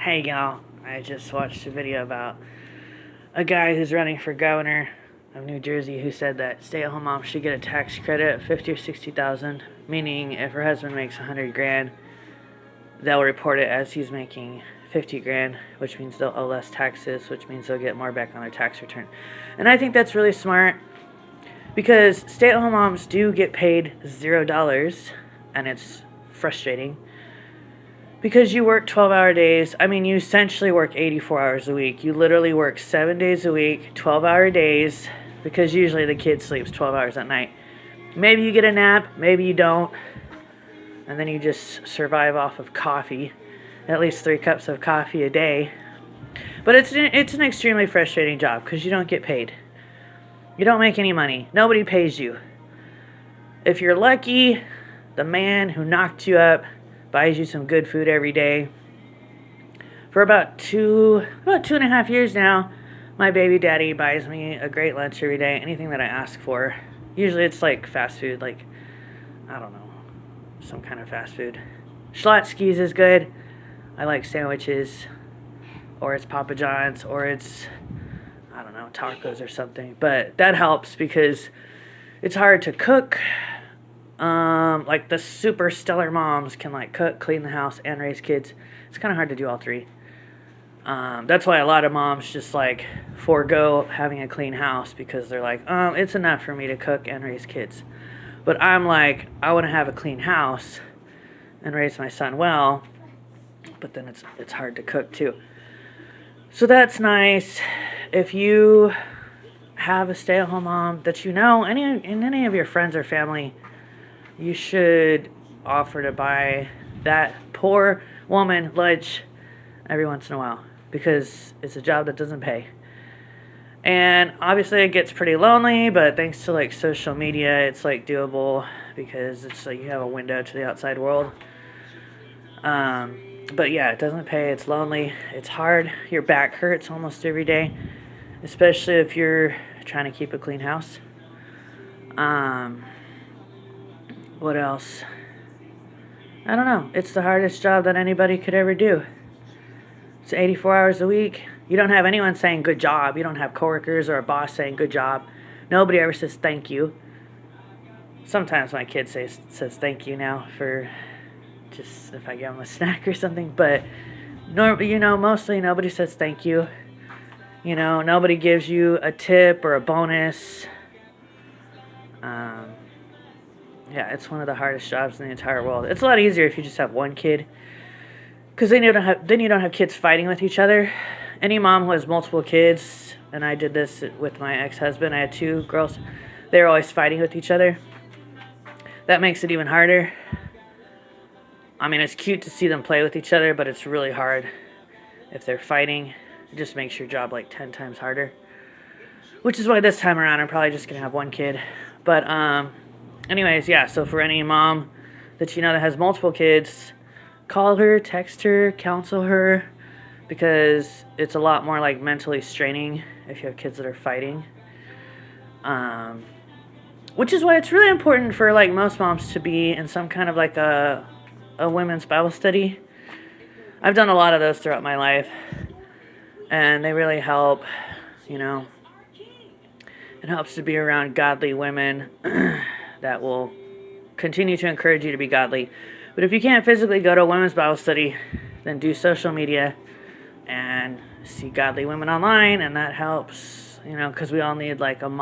Hey y'all, I just watched a video about a guy who's running for governor of New Jersey who said that stay-at-home moms should get a tax credit of 50 or 60,000, meaning if her husband makes 100 grand, they'll report it as he's making 50 grand, which means they'll owe less taxes, which means they'll get more back on their tax return. And I think that's really smart because stay-at-home moms do get paid $0, and it's frustrating. Because you work 12-hour days, you essentially work 84 hours a week. You literally work 7 days a week, 12-hour days, because usually the kid sleeps 12 hours at night. Maybe you get a nap, maybe you don't, and then you just survive off of coffee, at least 3 cups of coffee a day. But it's an extremely frustrating job because you don't get paid. You don't make any money. Nobody pays you. If you're lucky, the man who knocked you up buys you some good food every day. For about 2.5 years now, my baby daddy buys me a great lunch every day, anything that I ask for. Usually it's like fast food, like, I don't know, some kind of fast food. Schlotzsky's is good. I like sandwiches, or it's Papa John's, or it's, I don't know, tacos or something. But that helps because it's hard to cook. Like the super stellar moms can like cook, clean the house, and raise kids. It's kind of hard to do all three. That's why a lot of moms just like forego having a clean house because they're like, it's enough for me to cook and raise kids. But I'm like, I want to have a clean house and raise my son well, but then it's hard to cook too. So that's nice. If you have a stay-at-home mom that you know, any of your friends or family, you should offer to buy that poor woman lunch every once in a while because it's a job that doesn't pay. And obviously it gets pretty lonely, but thanks to like social media, it's like doable because it's like you have a window to the outside world. But yeah, it doesn't pay. It's lonely. It's hard. Your back hurts almost every day, especially if you're trying to keep a clean house. What else? I don't know. It's the hardest job that anybody could ever do. It's 84 hours a week. You don't have anyone saying good job. You don't have coworkers or a boss saying good job. Nobody ever says thank you. Sometimes my kid says thank you now for just if I give them a snack or something. But mostly nobody says thank you. Nobody gives you a tip or a bonus. Yeah, it's one of the hardest jobs in the entire world. It's a lot easier if you just have one kid, because then you don't have kids fighting with each other. Any mom who has multiple kids, and I did this with my ex-husband. I had 2 girls. They were always fighting with each other. That makes it even harder. It's cute to see them play with each other, but it's really hard if they're fighting. It just makes your job like 10 times harder. Which is why this time around I'm probably just going to have one kid. But anyways, yeah, so for any mom that that has multiple kids, call her, text her, counsel her, because it's a lot more like mentally straining if you have kids that are fighting. Which is why it's really important for like most moms to be in some kind of like a women's Bible study. I've done a lot of those throughout my life, and they really help, It helps to be around godly women that will continue to encourage you to be godly. But if you can't physically go to a women's Bible study, then do social media and see godly women online, and that helps, because we all need like a mom.